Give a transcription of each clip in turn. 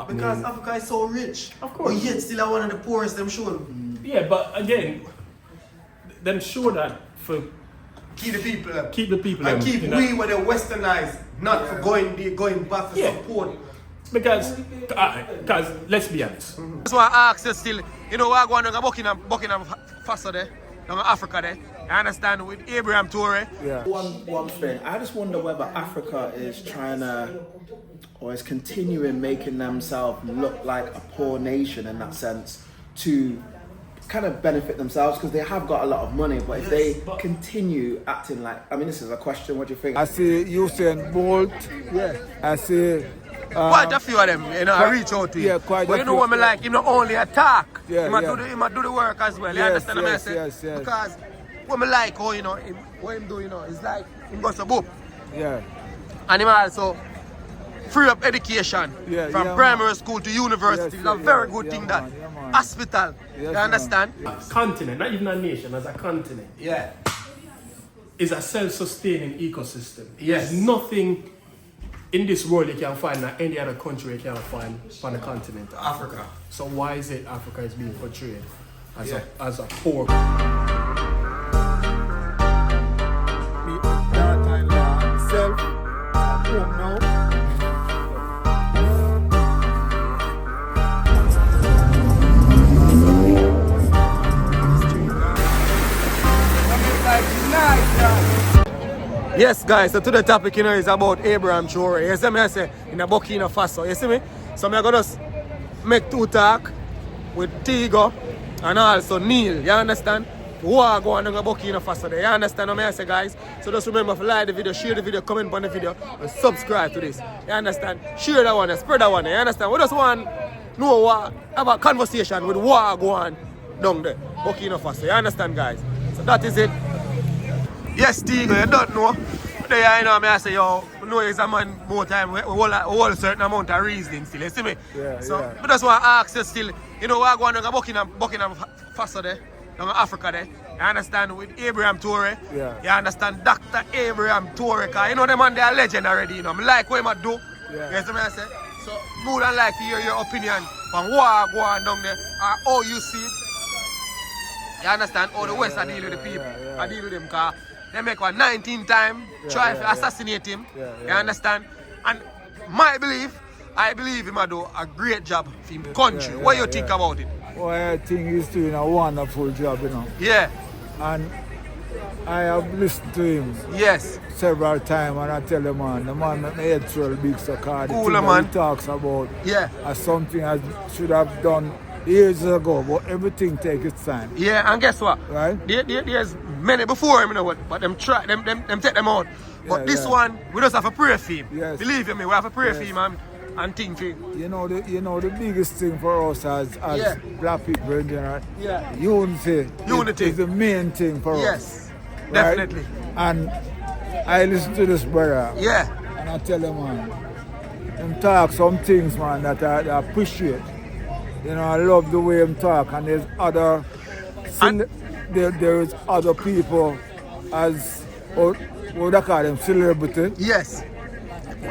Because Africa is so rich. Of course. But yet still one of the poorest, them sure. Yeah, but again, them show that for Keep the people up. keep the people And them, keep you know? we where they westernized, not for going back for Yeah. support. Because let's be honest. That's why I ask you still, you know, we're going to Burkinafaso there, down Africa there. I understand with Ibrahim Traore. Yeah. One thing, I just wonder whether Africa is trying to, or is continuing making themselves look like a poor nation in that sense to kind of benefit themselves because they have got a lot of money, but if they continue acting like, I mean, this is a question, what do you think? I see Usain Bolt. Yeah. I see. Quite a few of them, you know, I reach out to him. Yeah, quite but a you know few. what I like, him not only attack, Yeah, he might yeah. do the work as well. You Yes, understand what I yes, say? yes, yes. Because what I like, you know, what him do, you know, it's like him goes to book. Yeah. And him also free up education Yeah, from yeah, primary man. school to university. Yes, It's a yeah, very yeah, good yeah, thing man, that. yeah, man. Hospital, Yes, you man. understand? Continent, not even a nation, as a continent, Yeah. is a self-sustaining ecosystem. Yes. There's nothing in this world you can find in any other country you can find on the continent. Africa. So why is it Africa is being portrayed as Yeah. as a poor? Self. Home now. Yes, guys, so today topic, you know, is about Ibrahim Traore. You see me, I say, in a Burkinafaso. You see me? So I'm going to just make two talk with Tigo and also Neil. You understand? War going on in Burkinafaso there. You understand what I say, guys? So just remember to like the video, share the video, comment on the video, and subscribe to this. You understand? Share that one, spread that one. You understand? We just want to know what, have a conversation with war going down there, Burkinafaso. You understand, guys? So that is it. Yes, Tigo, you don't know. There, you know, I say, yo, know it's a man more time, we hold a certain amount of reasoning still, you see me? Yeah, so, yeah. but that's why I ask you still, you know, we're going to Burkinafaso there, down Africa there. You understand, with Ibrahim Traore. Yeah. You understand, Dr. Ibrahim Traore, because you know, them man, they are legend already, you know. I like what he do. Yeah. You see me, I say? So, more than like to hear your opinion on what going down there, or how you see it. You understand? How the West are dealing with the people, I deal with them, because they make one 19 times, try to assassinate him. You understand? And I believe him do a great job for him country. What you think about it? Well, I think he's doing a wonderful job, you know. Yeah. And I have listened to him Yes. several times and I tell the man make my head swell big so cause the Cool, thing that man. he talks about Yeah. as something I should have done years ago, but everything takes its time. Yeah, and guess what? Right? There's many before him, you know what? But them take them out. But Yeah, this yeah. one, we just have a prayer for him. Yes. Believe me, we have a prayer for Yes. him and think for him. You know the biggest thing for us as Yeah. black people in general, Yeah. unity. Unity. Is the main thing for us. Yes. Right? Definitely. And I listen to this brother. Yeah. And I tell him, man, him talk some things, man, that I appreciate. You know, I love the way him talk, and there's other, there is other people as, what do I call them, celebrity. Yes.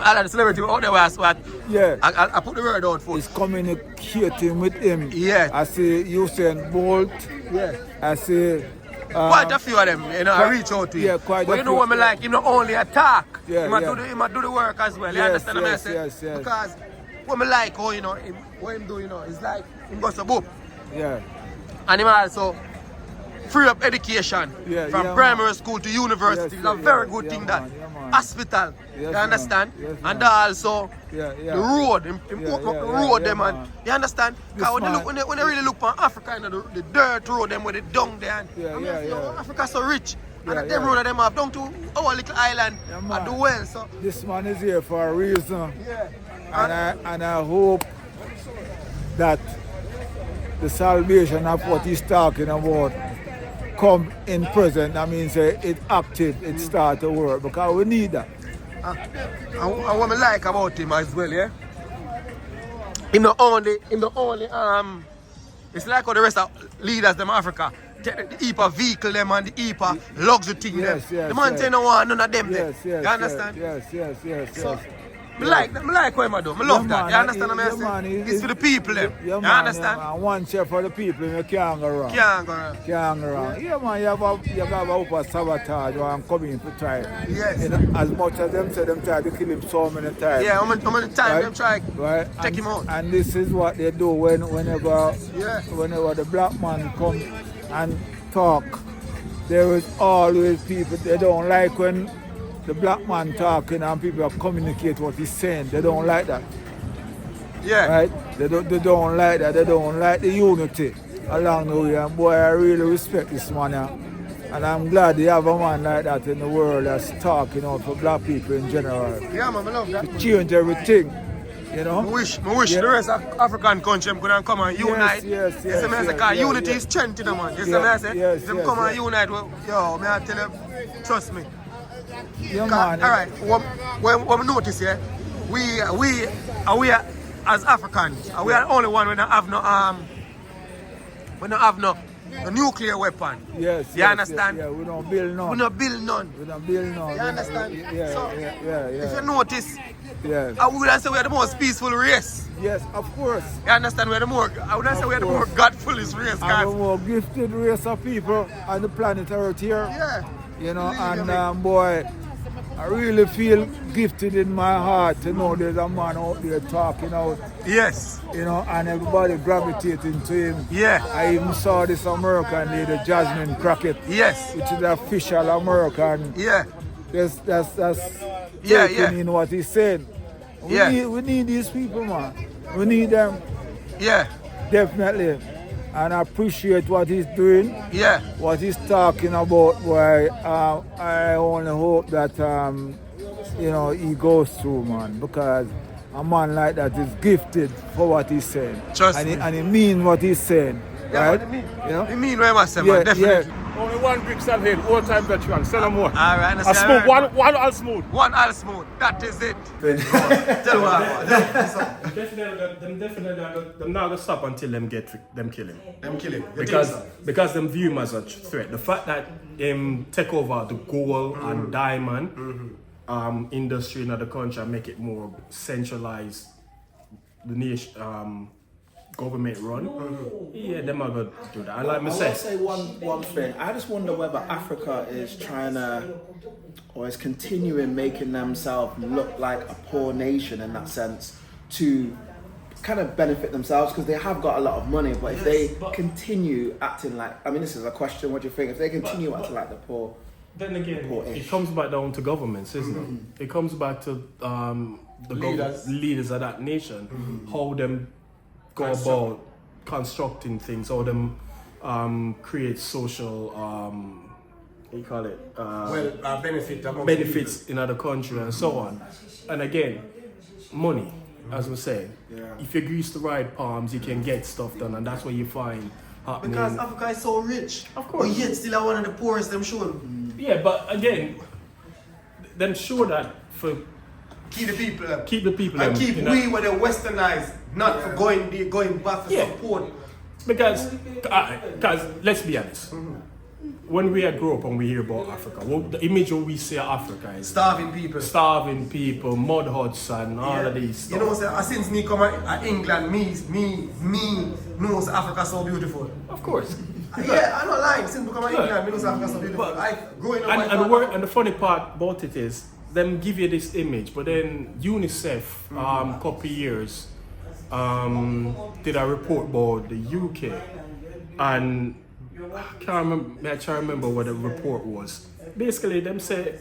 All of the celebrity out there was what? Yeah. I put the word out for Is communicating with him. Yeah. I see Usain Bolt. Yeah. I see. Quite a few of them, you know, I reach out to him. Yeah, quite but a you know few. what I like, him not only attack, Yeah, he might yeah. do the work as well. You Yes, understand what I yes, say? yes, yes. Because what I like, you know, what him do, you know, it's like him goes to book. Yeah. And him also free up education Yeah, from yeah, primary man. school to university. Yes, It's yeah, a very yeah, good yeah, thing man, that. yeah, man. Hospital, Yes, you man. understand? Yes, and man. also Yeah, yeah. the road, him Yeah, open up the yeah, road yeah, them, and man. you understand? This Because man- when they really look on Africa, you know, the dirt road them with the dung there, and Yeah, I mean, yeah, you know, yeah. Africa so rich. Yeah, And them yeah. road them have down to our little island Yeah, and man. do well. So This man is here for a reason. yeah. And I hope that the salvation of what he's talking about come in present. I mean, say it active, it start to work because we need that. And what I like about him as well, yeah. Him the only it's like how the rest of leaders them Africa. Take the heap of vehicle them and the heap of luxury thing them. Yes, yes, The man yes. say no one none of them there. Yes, yes, You understand? yes, yes, yes, yes. So I like what I do. I love that. Man, You understand what I'm man, saying? It's for the people, them. Yeah, You man, understand? Yeah, man. One chef for the people, you can't go wrong. Can't go wrong. Can't go wrong. Yeah, man, you have a upper sabotage or I'm coming to try. Yes. You know, as much as them say them try to kill him so many times. Yeah, how many times Right? them try Right? take him out. And this is what they do whenever Yeah. the black man come and talk. There is always people they don't like when the black man talking and people communicate what he's saying. They don't like that. Yeah. Right? They don't like that. They don't like the unity along the way. And boy, I really respect this man. And I'm glad you have a man like that in the world that's talking out for black people in general. Yeah, man, I love that. To change everything. You know? I wish the rest of African countries could come and unite. Yes, Because unity is strength, you know, man. You see what I say? If them come and unite, well, yo, may I tell you, trust me. Yeah, man. All right, what we notice here, we as Africans, we are the only one when have no nuclear weapon. Yes. You understand? Yeah, we don't build none. We don't build none. You understand? Yeah. If you notice, Yes. I would say we are the most peaceful race. Yes, of course. You understand? I would say we are the more God-fullest race, And guys. the more gifted race of people on the planet Earth here. Yeah. You know, Believe and me. boy, I really feel gifted in my heart to know there's a man out there talking out, Yes. you know, and everybody gravitating to him. Yeah. I even saw this American lady, Jasmine Crockett, Yes. which is the official American. Yeah. That's Yeah, taking in what he's saying. We need these people, man. We need them, Yeah. definitely. And I appreciate what he's doing. Yeah. What he's talking about, boy, I only hope that you know he goes through, man, because a man like that is gifted for what he's saying. Trust and me. He mean what he's saying, Yeah, right? what you mean? You know? You mean what I must say, man, definitely. Only one Brixton Hill, all-time veteran, sell no more. All right, A smooth, one all smooth. One all smooth. That is it. Tell what. Definitely, them not gonna stop until them kill him. Them kill him. Because them view him as a threat. The fact that them take over the gold and diamond industry in the country and make it more centralized, the nation government run. Yeah, them are gonna do that. And like me I say, will say one thing. I just wonder whether Africa is trying to, or is continuing making themselves look like a poor nation in that sense to kind of benefit themselves because they have got a lot of money. But if they continue acting like, I mean, this is a question. What do you think? If they continue acting like the poor, then again, poor-ish. it comes back down to governments, isn't it? It comes back to the leaders of that nation, how them go about constructing things, how them create social, what you call it? Benefits in other country and so on. And again, money, as we say. If you grease the right palms, you can get stuff done, and that's what you find happening. Because Africa is so rich. Of course. But yet still are one of the poorest, them sure. Yeah, but again, them sure that for Keep the people up. keep the people And them, keep you know. we where they westernized, not for going back to support. Because let's be honest, when we grow up and we hear about Africa, the image when we say Africa is Starving people. mud huts and all of these stuff. You know, since me come to England, me knows Africa so beautiful. Of course. Yeah, I'm not lying. Since we come to England, me knows Africa so beautiful. I growing up And the funny part about it is, them give you this image, but then UNICEF, couple years, did a report about the UK, and I try to remember what the report was. Basically, them said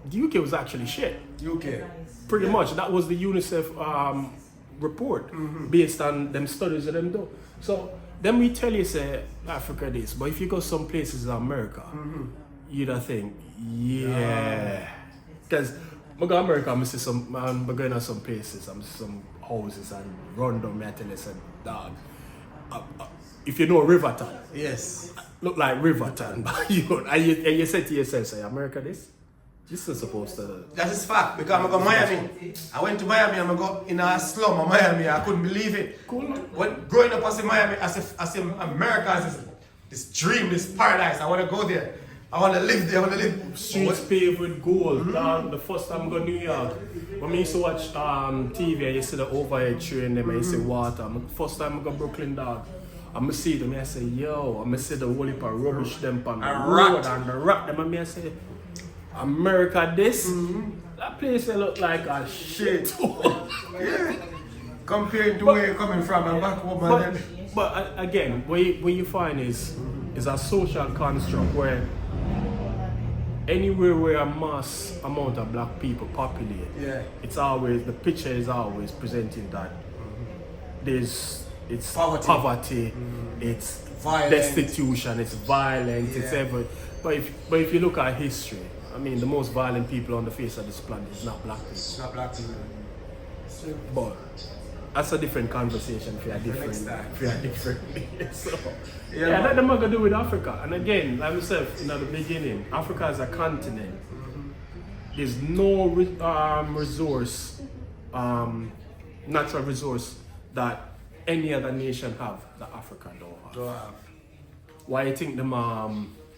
the UK was actually shit. UK. Pretty much, that was the UNICEF report based on them studies that them do. So then we tell you say Africa this, but if you go some places in America, you don't think, because I go to America, I see some, I'm going to some places, I see some houses and run down, I tell you, say, dog, if you know Riverton, Yes. look like Riverton, but you say to yourself, say, America this is supposed to. That is fact, because I go to Miami. I went to Miami and I go in a slum of Miami. I couldn't believe it. Cool. When growing up as in Miami, as if America is this dream, this paradise. I want to go there. I want to live there, I want to live. Streets paved with gold. The first time I go to New York, when I used to watch TV, I used to see the overhead train them, I used to see water. First time I go to Brooklyn, dog, I see them, I say, yo, I see the whole heap of rubbish them on the road and the rock them, I say, America this? That place look like a shit. Yeah. Compared to where you're coming from and back home. But again, what you find is a social construct where anywhere where a mass amount of black people populate, it's always, the picture is always presenting that it's poverty, it's violent. destitution, it's violence, it's everything. But if you look at history, I mean, the most violent people on the face of this planet is not black people. It's not black people. But that's a different conversation if you are different. So, that them got to do with Africa. And again, like I said in the beginning, Africa is a continent. There's no resource, natural resource that any other nation have that Africa don't have. Why you think them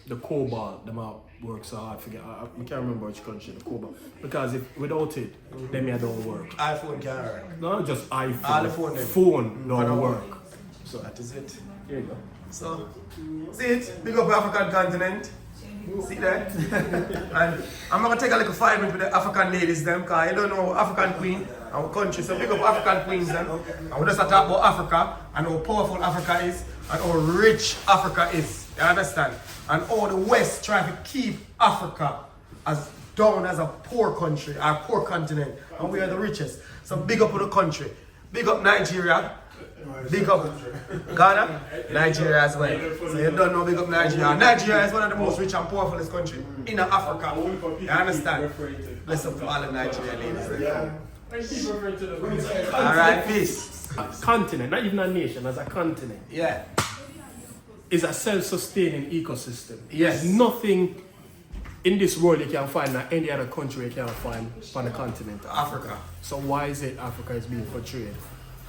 the cobalt them work so hard? I can't remember which country the cobalt, because if without it, them here don't work. iPhone can't work. Not just iPhone. All the phone don't work. So that is it. Here you go. So see it, big up the African continent. See that? And I'm gonna take a little 5 minutes with the African ladies them, cause I don't know African queen, our country. So big up African queens then. And we just talk about Africa and how powerful Africa is and how rich Africa is. You understand? And all the West trying to keep Africa as down as a poor country, our poor continent, and we are the richest. So big up on the country. Big up Nigeria. Big up Ghana, Nigeria as well. So you don't know big up Nigeria. Nigeria is one of the most rich and powerful countries in Africa. You understand? Bless up to all the Nigerian ladies. Alright, peace. A continent, not even a nation, as a continent. Yeah. Is a self-sustaining ecosystem. Yes. There's nothing in this world you can find in any other country you can find on the continent. Africa. So why is it Africa is being portrayed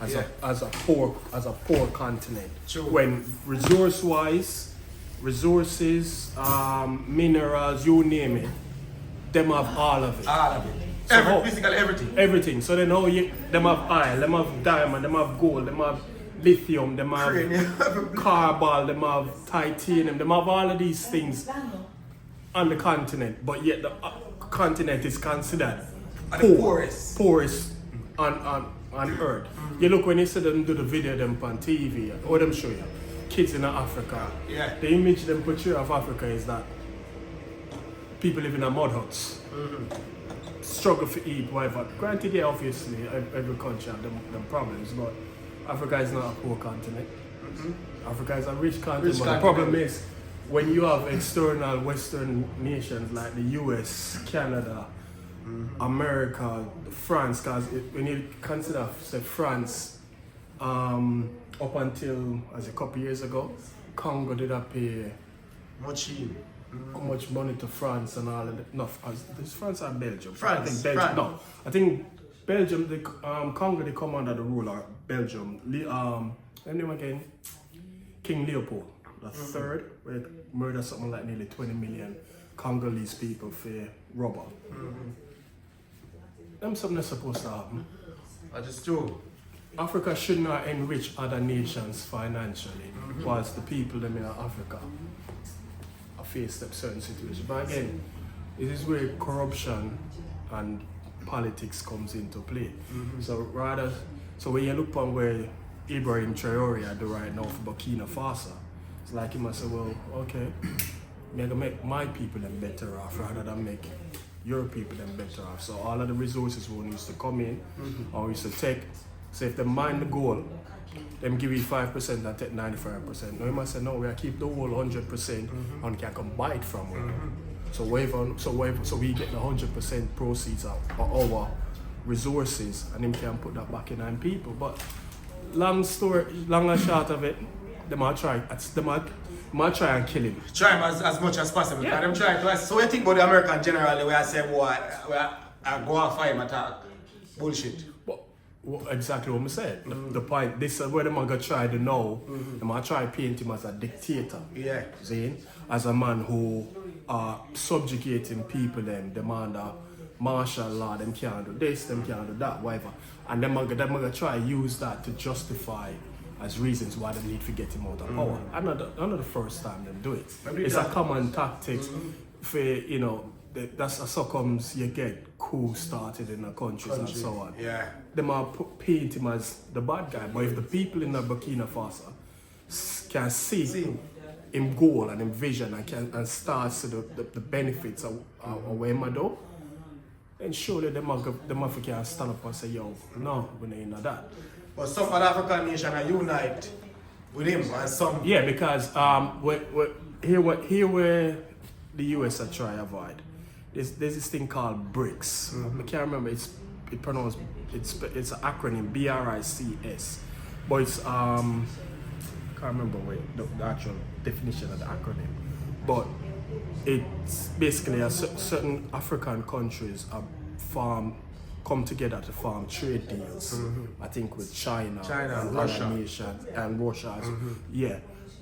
as a poor continent? True. When resources, minerals, you name it, them have all of it. All of it. So Basically everything. Everything. So then them have iron, them have diamond, them have gold, them have lithium, them have carbon, them have titanium, them have all of these things on the continent, but yet the continent is considered poorest on earth. You look when you see them do the video them on TV or them show you kids in Africa. Yeah. The image them portray of Africa is that people live in a mud huts, struggle to eat, whatever. Granted, yeah, obviously every country have them problems, but Africa is not a poor continent. Africa is a rich continent, but the problem is when you have external Western nations like the US, Canada, America, France, because when you consider, say, France, up until as a couple years ago, Congo did not pay much money to France and all of that. No, is France or Belgium? France. I think Belgium. France. No, I think Belgium, Congo, they come under the rule of Belgium. And then again, King Leopold the third, where murdered something like nearly 20 million Congolese people for rubber. Them something that's supposed to happen. That is true. Africa should not enrich other nations financially, whilst the people them in Africa are faced with certain situations. But again, it is where corruption and politics comes into play. So when you look upon where Ibrahim Traore are doing right now for Burkinafaso, it's like he must say, well, okay, I'm gonna make my people them better off rather than make your people them better off. So all of the resources we used to come in, or we used to take, so if they mind the goal, them give you 5% and take 95%. Now you must say, no, we keep the whole 100% and can come buy it from it. So we get the 100% proceeds of our resources, and then can put that back in on people. But long and short of it, they might try and kill him. Try him as much as possible. Yeah. Them trying to. So you think about the American generally where I say, I go and fight him attack. Bullshit. Exactly what I said. The point, this is where the man gonna try to know. The man try to paint him as a dictator. Yeah. See? As a man who subjugating people, them under martial law, them can't do this, them can't do that, whatever. And them gonna try to use that to justify as reasons why they need to get him out of power. Not the first time them do it. It's a common tactic for, you know, that's how comes you get coup started in the countries and so on. Yeah. Them are paint him as the bad guy, but if the people in the Burkinafaso can see him goal and him vision and start to the benefits of what him do, then surely them can stand up and say, yo, no, we ain't know that. But some other African nations are unite with him and some. Yeah, because here where the US are trying to avoid, there's this thing called BRICS. I can't remember. It's an acronym BRICS, but it's can't remember the actual definition of the acronym. But it's basically certain African countries come together to form trade deals. I think with China and Russia. other nations and Russia. Yeah,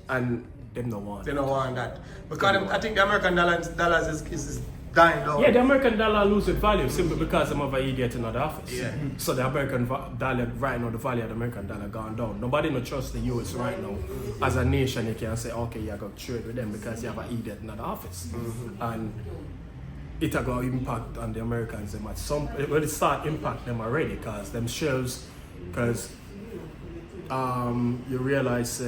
and them don't want. They don't want that. Because I think the American dollars is dying down. Yeah, the American dollar loses value simply because some of an idiot in the office. Yeah. So the American dollar right now, the value of the American dollar gone down. Nobody no trust the US right now. As a nation, you can say, okay, you got to trade with them because you have an idiot in the office, and it will go impact on the Americans. Them at some it start impact them already because them shows you realize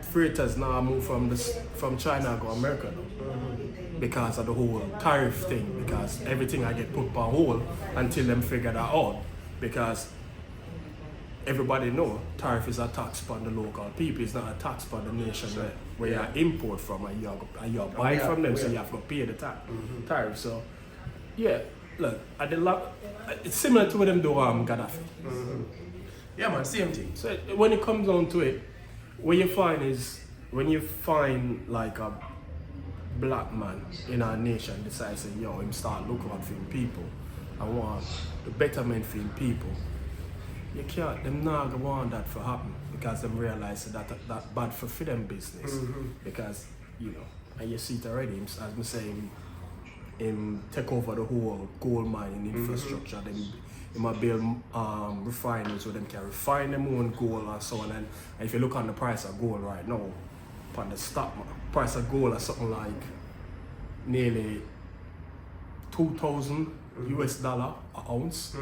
freighters now move from China to America now, because of the whole tariff thing, because everything I get put on hold until them figure that out, because everybody know tariff is a tax on the local people, it's not a tax on the nation where you import from and you buy from them, so you have to pay the tariff. So yeah, look, it's similar to what them do Gaddafi. Yeah man, same thing. So when it comes down to it, what you find is when you find like a black man in our nation decides that yo, him start looking out for him people and want the betterment for him people, you can't, them not gonna want that to happen because them realize that bad for them business. Because, you know, and you see it already, as I'm saying, him take over the whole gold mining infrastructure, them they might build refineries where them can refine them own gold and so on. And if you look on the price of gold right now, upon the stock price of gold is something like nearly 2,000 US dollar an ounce.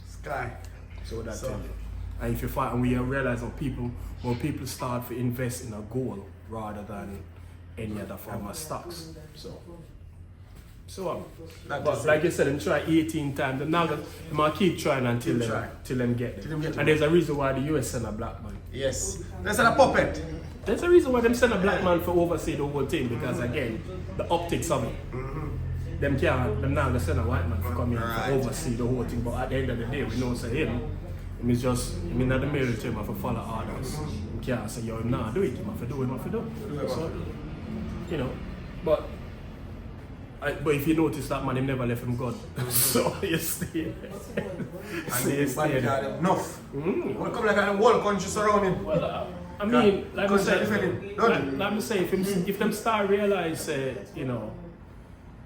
Sky. So that tell you. And if you find, and we realize when people start to invest in a gold rather than any other form of stocks. So but like you said, them try 18 times. Them now gonna keep trying until them get it. And there's a reason why the US send a black man. Yes. That's a puppet. There's a reason why them send a black man for oversee the whole thing, because again, the optics of it. Them now gonna send a white man to come here to oversee the whole thing. But at the end of the day, we know say him is just not the military, him have to follow orders. Him can't say yo, him nah do it, him have to do it. So, you know, but if you notice that man, him never left him God. So you stay. And they stay enough. What come like a whole country surrounding? Well, I mean, like I say, if them start realize, you know,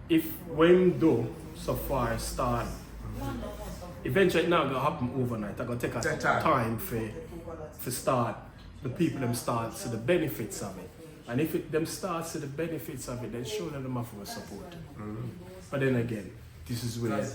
if when do so far start, eventually it's not gonna happen overnight. It's gonna take a time for start the people them start to the benefits of it. And if them starts to the benefits of it, then show them have to support. But then again, this is where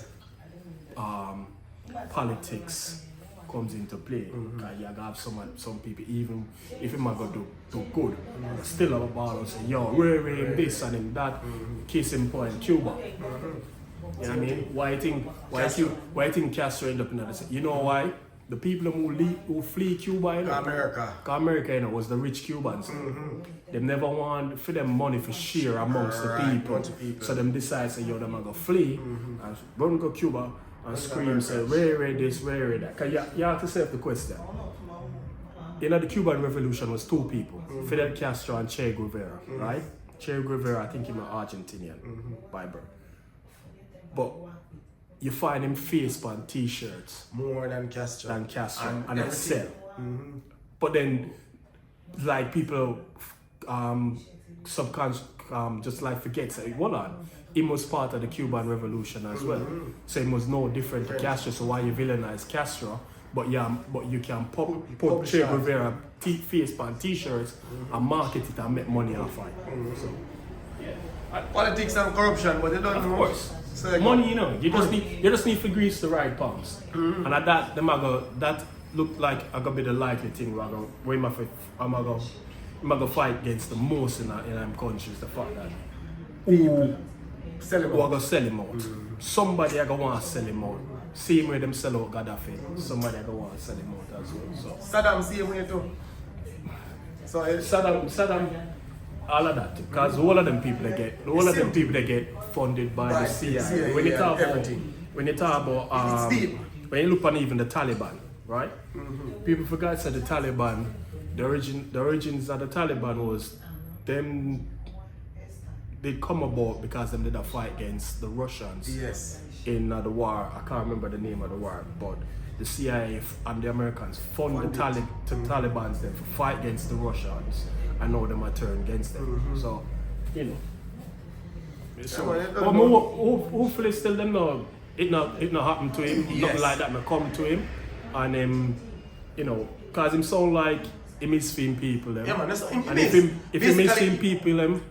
politics comes into play. You have some people, even if him go do good, still have a ball and say, yo, we're this and him that. Case in point, Cuba. You know what I mean? Why you think Castro ended up in that? You know why? The people who flee Cuba, you know, America, you know, was the rich Cubans. They never want for them money for share amongst the people. So them decide, say, yo, them are gonna flee and run go Cuba and scream, say, where this, where that. Cause you have to yourself the question. You know, the Cuban Revolution was two people, Fidel Castro and Che Guevara, right? Che Guevara, I think he was Argentinian by birth. But you find him face on t-shirts more than Castro and excel. But then like people subconscious just like forgets that hold on, he was part of the Cuban Revolution as well. So he was no different to Castro. So why you villainize Castro? But you can put Che Guevara face on t-shirts and market it and make money off it. So Politics and corruption, but they don't know. of course. So Money, you just need to grease the right palms. And at that that look like I gonna be the likely thing where I'm gonna fight against the most in them countries, the fact that who sell him are out. gonna sell him out. Somebody are gonna want to sell him out. Same way them sell out Gaddafi. Somebody are gonna want to sell him out as well. So Saddam same way too. So Saddam, all of that, because all of them people they get funded by the CIA. When you talk about It's deep. when you look on even the Taliban, right? People forgot that the Taliban, the origins of the Taliban was them. They come about because them did a fight against the Russians. Yes. In the war, I can't remember the name of the war, but the CIA and the Americans funded the Taliban then to fight against the Russians, and now them are turned against them. So, hopefully still them know it not happen to him, nothing like that not come to him, and cause him sound like he misfeeling people them. Yeah, man, that's and if he misfeeling people them.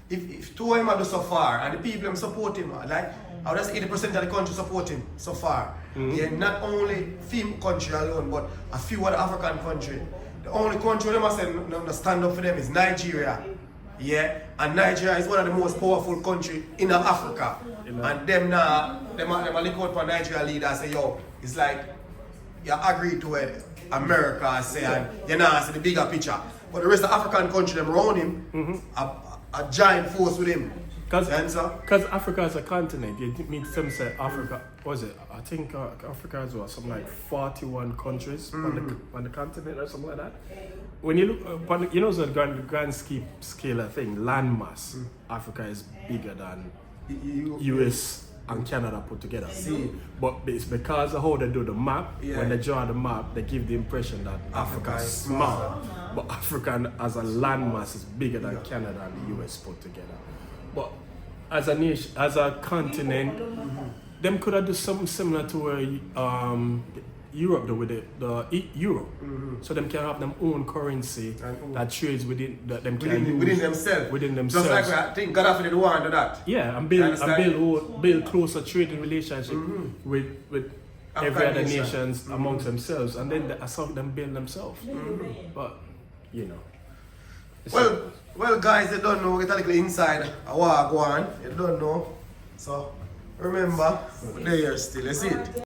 If two of him are so far and the people them support him, like I would say 80% of the country support him so far. Yeah, not only film country alone, but a few other African countries. The only country them must stand up for them is Nigeria. Yeah, and Nigeria is one of the most powerful countries in Africa. And them look out for Nigeria leader and say, yo, it's like you agree to it, America say, and you know, see the bigger picture. But the rest of African country them around him, a giant force with him. Because Africa is a continent, you mean some say Africa, what is it? I think Africa has something like 41 countries on the continent or something like that. When you look upon the grand scale of thing, landmass, Africa is bigger than US and Canada put together. But it's because of how they do the map. When they draw the map, they give the impression that Africa is small. But Africa as a landmass is bigger than Canada and the US put together. But as a nation, as a continent, them could have done something similar to where Europe do with Europe. So them can have their own currency that trades within themselves. Just like I think Gaddafi did want to do that. Yeah, and build closer trading relationship with every other nations amongst themselves, and then that's how them build themselves. But Well, guys, they don't know. Get a little inside a war go on. You don't know. So remember, we're there still. You see it.